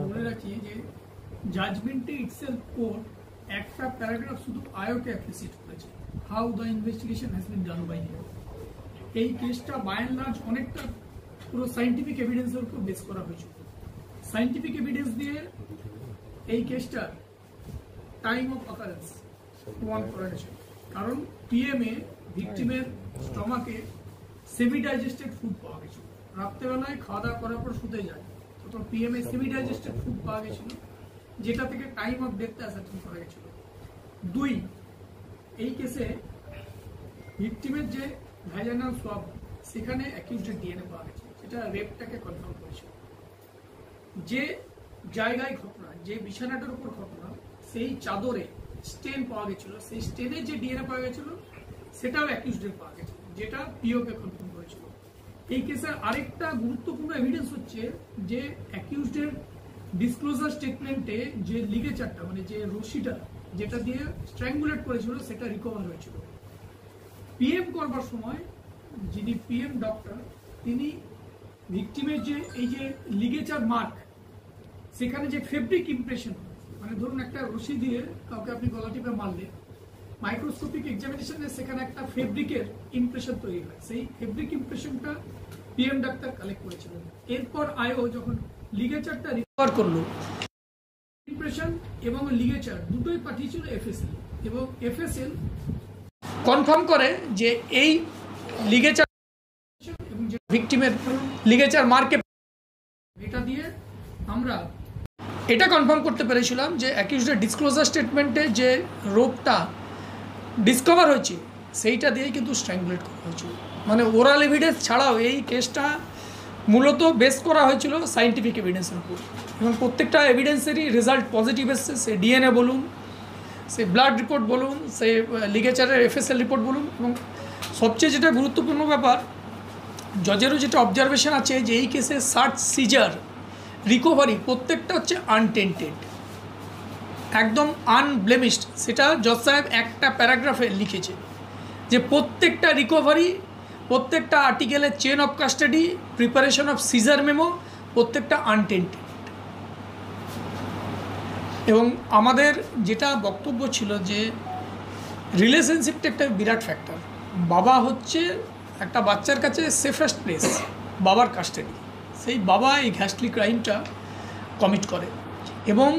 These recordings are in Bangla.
বলে রাখি যে জাজমেন্টে ইটসেলফ কোর্ট একটা প্যারাগ্রাফ শুধু আয়োকে অ্যাপ্রিসিয়েট করেছে, how the investigation has been done by him. এই কেসটা বাই অ্যান্ড লার্জ অনেকটা পুরো সাইন্টিফিক এভিডেন্সের উপর বেস করা হয়েছিল। সাইন্টিফিক এভিডেন্স দিয়ে এই কেসটার টাইম অফ অকারেন্স প্রমাণ করা হয়েছে। কারণ পিএমএ ভিকটিমের স্টমাকে সেমি ডাইজেস্টেড ফুড পাওয়া গেছিল, রাত্রেবেলায় খাওয়া দাওয়া করার পর শুতে যায়, তো পিএমএ সেমি ডাইজেস্টেড ফুড পাওয়া গেছিল, যেটা থেকে টাইম অফ ডেথটা অ্যাসার্টেন করা গেছিল। 2, এই কেসে ভিকটিমের যে ভাইজানাল সোয়াব, সেখানে অ্যাকিউজডের ডিএনএ পাওয়া গেছে, যেটা রেপটাকে কনফার্ম করেছিল। যে জায়গায় ঘটনা, যে বিছানাটার উপর ঘটনা, সেই চাদরে স্টেন পাওয়া গেছিল, সেই স্টেনে যে ডিএনএ পাওয়া গেছিল সেটাও অ্যাকিউজডের পাওয়া গেছে, যেটা পিওকে কনফার্ম করেছিল। এই কেসের আরেকটা গুরুত্বপূর্ণ এভিডেন্স হচ্ছে যে অ্যাকিউজডের ডিসক্লোজার স্টেটমেন্টে যে লিগেচারটা, মানে যে রশিটা যেটা দিয়ে স্ট্র্যাঙ্গুলেট করেছিল, সেটা রিকভার হয়েছিল। পিএম করবার সময় যিনি পিএম ডক্টর, তিনি ভিকটিমের যে এই যে লিগেচার মার্ক, সেখানে যে ফেব্রিক ইমপ্রেশন, মানে ধরুন একটা রশি দিয়ে কাউকে আপনি গলা টিপে মারলে মাইক্রোস্কোপিক এক্সামিনেশনে সেখানে একটা ফেব্রিকের ইমপ্রেশন তৈরি হয়, সেই ফেব্রিক ইমপ্রেশনটা পিএম ডাক্তার কালেক্ট করেছিলেন। এরপর আইও যখন লিগেচারটা রিকভার করলো, ইমপ্রেশন এবং লিগেচার দুটোই পাঠিয়েছিল এফএসএল, এবং এফএসএল কনফার্ম করে যে এই লিগেচার এবং যে ভিকটিমের লিগেচার মার্কে, এটা দিয়ে আমরা এটা কনফার্ম করতে পেরেছিলাম যে অ্যাকিউজডের ডিসক্লোজার স্টেটমেন্টে যে রোপটা ডিসকভার হয়েছে সেইটা দিয়েই কিন্তু স্ট্র্যাঙ্গুলেট করা হয়েছিল। মানে ওরাল এভিডেন্স ছাড়াও এই কেসটা মূলত বেস করা হয়েছিল সাইন্টিফিক এভিডেন্সের উপর, এবং প্রত্যেকটা এভিডেন্সেরই রেজাল্ট পজিটিভ এসছে। সে ডিএনএ বলুন, সে ব্লাড রিপোর্ট বলুন, সে লিগেচারের এফএসএল রিপোর্ট বলুন, এবং সবচেয়ে যেটা গুরুত্বপূর্ণ ব্যাপার, জজেরও যেটা অবজারভেশন আছে যে এই কেসে সার্চ, সিজার, রিকভারি প্রত্যেকটা হচ্ছে আনটেন্টেড, একদম আনব্লেমিশড। সেটা জজ সাহেব একটা প্যারাগ্রাফে লিখেছে যে প্রত্যেকটা রিকভারি, প্রত্যেকটা আর্টিকেলের chain of custody, preparation of seizure memo, প্রত্যেকটা আনটেন্টেড। এবং আমাদের যেটা বক্তব্য ছিল যে রিলেশনশিপটা একটা বিরাট ফ্যাক্টর। বাবা হচ্ছে একটা বাচ্চার কাছে সেফেস্ট প্লেস, বাবার কাস্টাডি। সেই বাবা এই ঘ্যাস্টলি ক্রাইমটা কমিট করে। এবং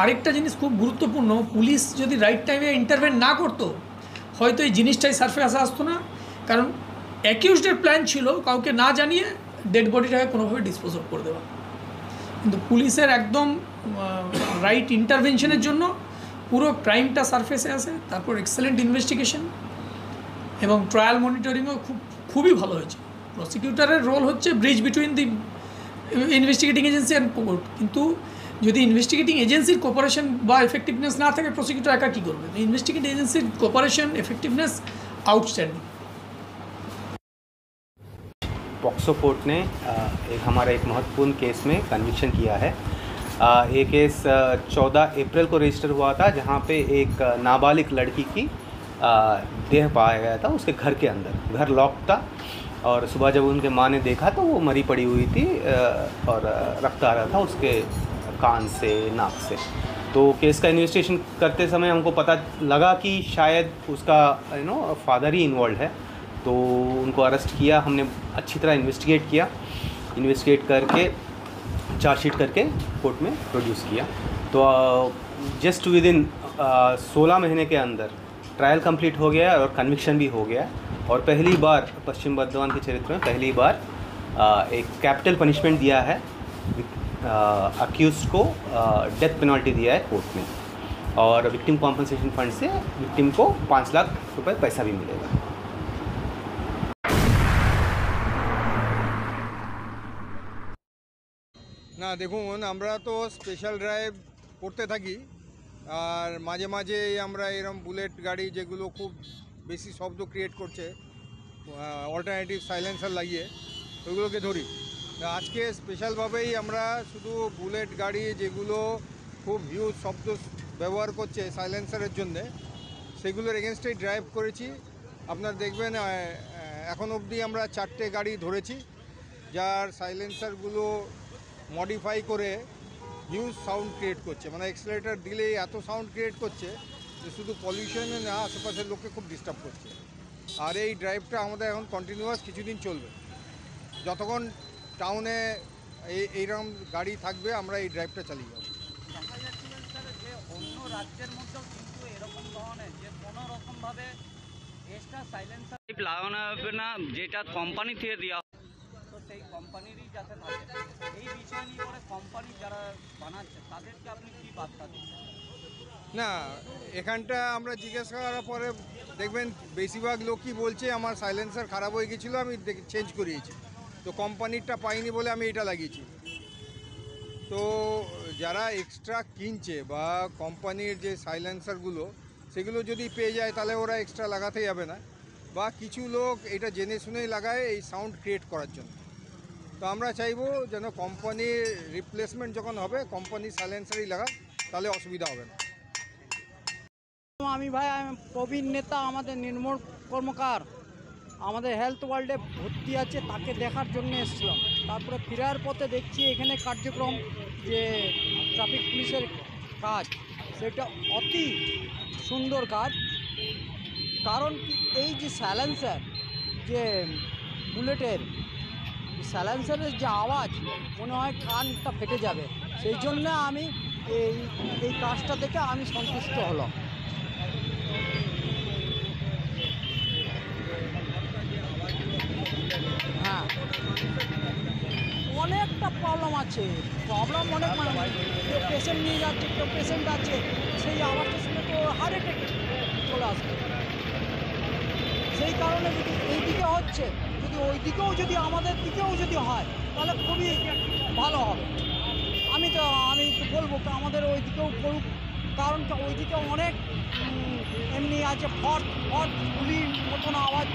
আরেকটা জিনিস খুব গুরুত্বপূর্ণ, পুলিশ যদি রাইট টাইমে ইন্টারভেন না করতো, হয়তো এই জিনিসটাই সারফেসে আসতো না। কারণ অ্যাকিউজডের প্ল্যান ছিল কাউকে না জানিয়ে ডেড বডিটাকে কোনোভাবে ডিসপোজ অফ করে দেওয়া, কিন্তু পুলিশের একদম রাইট ইন্টারভেনশনের জন্য পুরো ক্রাইমটা সারফেসে আসে। তারপর এক্সেলেন্ট ইনভেস্টিগেশন এবং ট্রায়াল মনিটরিংও খুবই ভালো হয়েছে। প্রসিকিউটরের রোল হচ্ছে bridge between the investigating agency and court, কিন্তু যদি ইনভেস্টিগেটিং এজেন্সির কোপারেশন বা এফেক্টিভনেস না থাকে, প্রসিকিউটর একা কী করবে? ইনভেস্টিগেটিং এজেন্সির cooperation, effectiveness outstanding. POCSO court ने हमारा एक महत्वपूर्ण केस में कन्विक्शन किया है। ये केस 14 अप्रैल को रजिस्टर हुआ था, जहाँ पे एक नाबालिग लड़की की देह पाया गया था उसके घर के अंदर। घर लॉक था और सुबह जब उनके माँ ने देखा तो वो मरी पड़ी हुई थी और रक्त आ रहा था उसके कान से, नाक से। तो केस का इन्वेस्टिगेशन करते समय हमको पता लगा कि शायद उसका फादर ही इन्वॉल्व है, तो उनको अरेस्ट किया। हमने अच्छी तरह इन्वेस्टिगेट करके चार्जशीट करके कोर्ट में प्रोड्यूस किया। तो जस्ट विद इन 16 महीने के अंदर ट्रायल कंप्लीट हो गया और कन्विक्शन भी हो गया। और पहली बार पश्चिम बर्धमान के चरित्र में पहली बार एक कैपिटल पनिशमेंट दिया है, अक्यूज को डेथ पेनल्टी दिया है कोर्ट में, और विक्टिम कॉम्पनसेशन फंड से विक्टिम को 5 लाख रुपए पैसा भी मिलेगा। না দেখুন, আমরা তো স্পেশাল ড্রাইভ করতে থাকি, আর মাঝে মাঝে আমরা এরকম বুলেট গাড়ি যেগুলো খুব বেশি শব্দ ক্রিয়েট করছে, অল্টারনেটিভ সাইলেন্সার লাগিয়ে ওইগুলোকে ধরি। আজকে স্পেশালভাবেই আমরা শুধু বুলেট গাড়ি যেগুলো খুব হিউজ শব্দ ব্যবহার করছে সাইলেন্সারের জন্যে, সেগুলোর এগেনস্টেই ড্রাইভ করেছি। আপনারা দেখবেন এখন অবধি আমরা 4টে গাড়ি ধরেছি যার সাইলেন্সারগুলো মডিফাই করে হিউজ সাউন্ড ক্রিয়েট করছে, মানে এক্সেলারেটর দিলেই এত সাউন্ড ক্রিয়েট করছে যে শুধু পলিউশনে না, আশেপাশের লোককে খুব ডিস্টার্ব করছে। আর এই ড্রাইভটা আমাদের এখন কন্টিনিউয়াস কিছুদিন চলবে, যতক্ষণ টাউনে এইরকম গাড়ি থাকবে আমরা এই ড্রাইভটা চালিয়ে যাবো। দেখা যাচ্ছিল স্যার যে অন্য রাজ্যের মধ্যেও কিন্তু এরকম ধরনের যে কোনো রকমভাবে এক্সট্রা সাইলেন্সার লাগানো হবে না, যেটা কোম্পানি থেকে দেওয়া, তো সেই কোম্পানিরই যাতে থাকে। এই বিষয় নিয়ে করে কোম্পানি যারা বানাচ্ছে তাদেরকে আপনি কী বার্তা দিচ্ছেন? না, এখানটা আমরা জিজ্ঞাসা করার পরে দেখবেন বেশিরভাগ লোকই বলছে আমার সাইলেন্সার খারাপ হয়ে গেছিলো, আমি চেঞ্জ করিয়েছি, তো কোম্পানিরটা পাইনি বলে আমি এটা লাগিয়েছি। তো যারা এক্সট্রা কিনছে বা কোম্পানির যে সাইলেন্সারগুলো সেগুলো যদি পেয়ে যায় তাহলে ওরা এক্সট্রা লাগাতে যাবে না, বা কিছু লোক এটা জেনে শুনেই লাগায় এই সাউন্ড ক্রিয়েট করার জন্য। তো আমরা চাইবো যেন কোম্পানির রিপ্লেসমেন্ট যখন হবে কোম্পানির সাইলেন্সারই লাগাক, তাহলে অসুবিধা হবে না। আমি প্রবীণ নেতা, আমাদের নির্মল কর্মকার আমাদের হেলথ ওয়ার্ল্ডে ভর্তি আছে, তাকে দেখার জন্য এসেছিলাম। তারপরে ফেরার পথে দেখছি এখানে কার্যক্রম যে ট্রাফিক পুলিশের কাজ, সেটা অতি সুন্দর কাজ। কারণ কি, এই যে সাইলেন্সার, যে বুলেটের সাইলেন্সারের যে আওয়াজ, মনে হয় কানটা ফেটে যাবে। সেই জন্য আমি এই কাজটা দেখে আমি সন্তুষ্ট হলাম। হ্যাঁ, অনেকটা প্রবলেম আছে, অনেক, কেউ পেশেন্ট নিয়ে যাচ্ছে, কেউ পেশেন্ট আছে, সেই আওয়াজটা শুনে তো হার্ট অ্যাটাক চলে আসবে। সেই কারণে যদি এই দিকে হচ্ছে, যদি ওই দিকেও যদি আমাদের দিকেও যদি হয় তাহলে খুবই ভালো হবে। আমি তো বলবো আমাদের ওই দিকেও করুক, কারণ ওই দিকে অনেক এমনি আছে ফট ফট গুলির মতন আওয়াজ।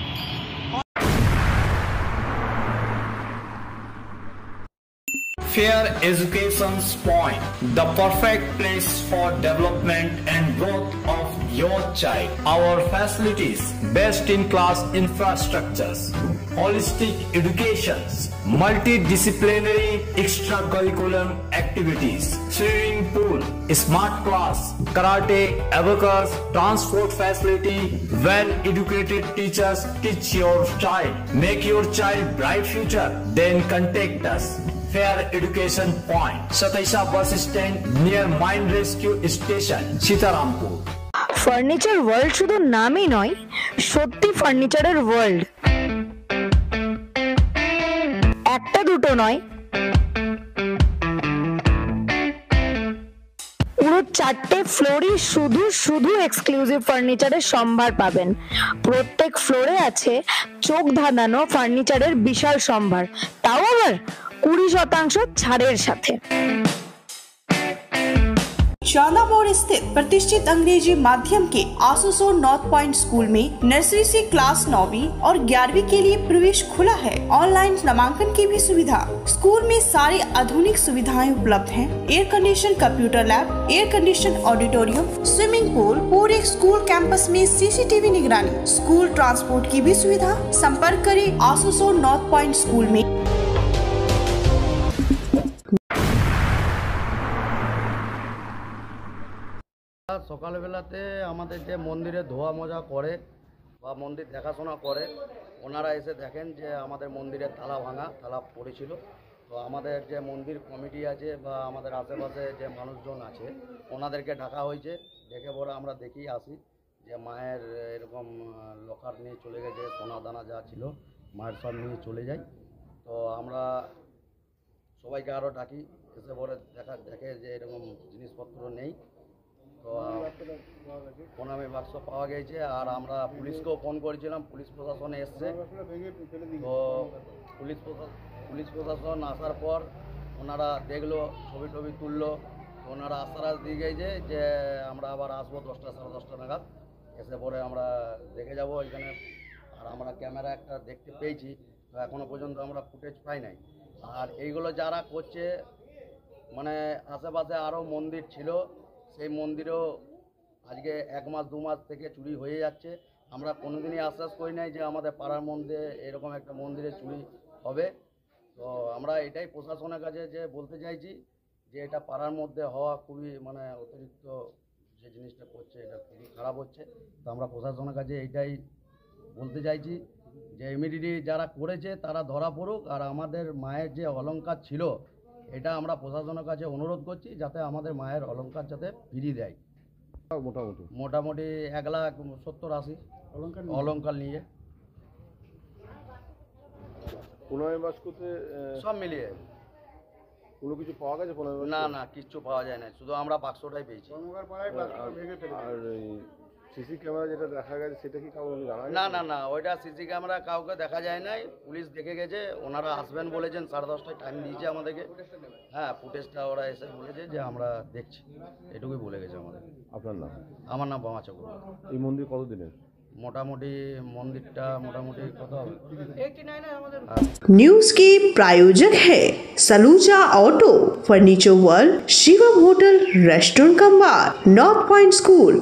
Fair Education's Point, the perfect place for development and growth of your child. Our facilities, best-in-class infrastructures, holistic educations, multidisciplinary extracurricular activities, swimming pool, smart class, karate, abacus, transport facility, well-educated teachers teach your child. Make your child bright future, then contact us. Fair Education Point, Sataisha bus stand near Mine Rescue Station, Sitarampur. Furniture world শুধু নামই নয়, সত্যি ফার্নিচারের ওয়ার্ল্ড। একটা দুটো নয়, পুরো 4টে ফ্লোরই শুধু এক্সক্লুসিভ ফার্নিচারের সম্ভার পাবেন। প্রত্যেক ফ্লোরে আছে চোখ ধাঁধানো ফার্নিচারের বিশাল সম্ভার, তাও আবার 20% ছাড়ের সাথে। शालामोड़ स्थित प्रतिष्ठित अंग्रेजी माध्यम के आसुसोर नॉर्थ पॉइंट स्कूल में नर्सरी से क्लास 9वीं और 11वीं के लिए प्रवेश खुला है। ऑनलाइन नामांकन की भी सुविधा। स्कूल में सारी आधुनिक सुविधाएं उपलब्ध हैं। Air condition computer lab, air condition auditorium, swimming pool, पूरे स्कूल कैंपस में सीसीटीवी निगरानी, स्कूल ट्रांसपोर्ट की भी सुविधा। संपर्क करें आसुसोर नॉर्थ पॉइंट स्कूल में। সকালবেলাতে আমাদের যে মন্দিরে ধোয়া মজা করে বা মন্দির দেখাশোনা করে, ওনারা এসে দেখেন যে আমাদের মন্দিরের তালা ভাঙা, তালা পড়েছিল। তো আমাদের যে মন্দির কমিটি আছে বা আমাদের আশেপাশে যে মানুষজন আছে ওনাদেরকে ডাকা হয়েছে। ডেকে পরে আমরা দেখি আসি যে মায়ের এরকম লকার নিয়ে চলে গেছে, সোনা দানা যা ছিল মায়ের সব নিয়ে চলে যায়। তো আমরা সবাইকে আরও ডাকি, এসে পরে দেখে যে এরকম জিনিসপত্র নেই। তো প্রণামী বাক্স পাওয়া গেছে। আর আমরা পুলিশকেও ফোন করেছিলাম, পুলিশ প্রশাসন এসছে। তো পুলিশ প্রশাসন আসার পর ওনারা দেখলো, ছবি টবি তুললো। তো ওনারা আশ্বাস দিয়ে গেছে যে আমরা আবার আসবো 10টা সাড়ে 10টা নাগাদ, এসে পরে আমরা দেখে যাব এখানে। আর আমরা ক্যামেরা একটা দেখতে পেয়েছি, তো এখনও পর্যন্ত আমরা ফুটেজ পাই নাই। আর এইগুলো যারা করছে, মানে আশেপাশে আরও মন্দির ছিল, সেই মন্দিরেও আজকে 1 মাস 2 মাস থেকে চুরি হয়ে যাচ্ছে। আমরা কোনোদিনই আশ্বাস করি নাই যে আমাদের পাড়ার মধ্যে এরকম একটা মন্দিরে চুরি হবে। তো আমরা এটাই প্রশাসনের কাছে যে বলতে চাইছি যে এটা পাড়ার মধ্যে হওয়া খুবই মানে অতিরিক্ত যে জিনিসটা করছে এটা খুবই খারাপ হচ্ছে। তো আমরা প্রশাসনের কাছে এইটাই বলতে চাইছি যে ইমিডিয়েটলি যারা করেছে তারা ধরা পড়ুক, আর আমাদের মায়ের যে অলংকার ছিল এটা আমরা প্রশাসনের কাছে অনুরোধ করছি যাতে আমাদের মায়ের অলংকার যাতে ফিরিয়ে দেয়। মোটামুটি 1,70,80 অলংকার নিয়ে পুনর্বাস করতে সব মিলিয়ে কোনো কিছু পাওয়া গেছে? না না, কিচ্ছু পাওয়া যায় না, শুধু আমরা বাক্সটাই পেয়েছি। আর সিসি ক্যামেরা যেটা দেখা গেছে সেটা কি কাউকে জানা? না না না, ওইটা সিসি ক্যামেরা কাউকে দেখা যায় নাই, পুলিশ দেখে গেছে, ওনারা আসবেন বলেছেন, 10:30টায় টাইম দিয়েছে আমাদেরকে। হ্যাঁ, ফুটেজটা ওরা এসে বলেছে যে আমরা দেখছি, এটুকুই বলে গেছে আমাদের। আপনার নাম? আমার নাম বামা চক্রবর্তী। এই মন্দির কতদিনের? মোটামুটি মন্দিরটা মোটামুটি কত হবে? 89 है আমাদের। न्यूज के प्रायोजक है Saluja auto, furniture world, Shivam hotel, restaurant cum bar, north point school.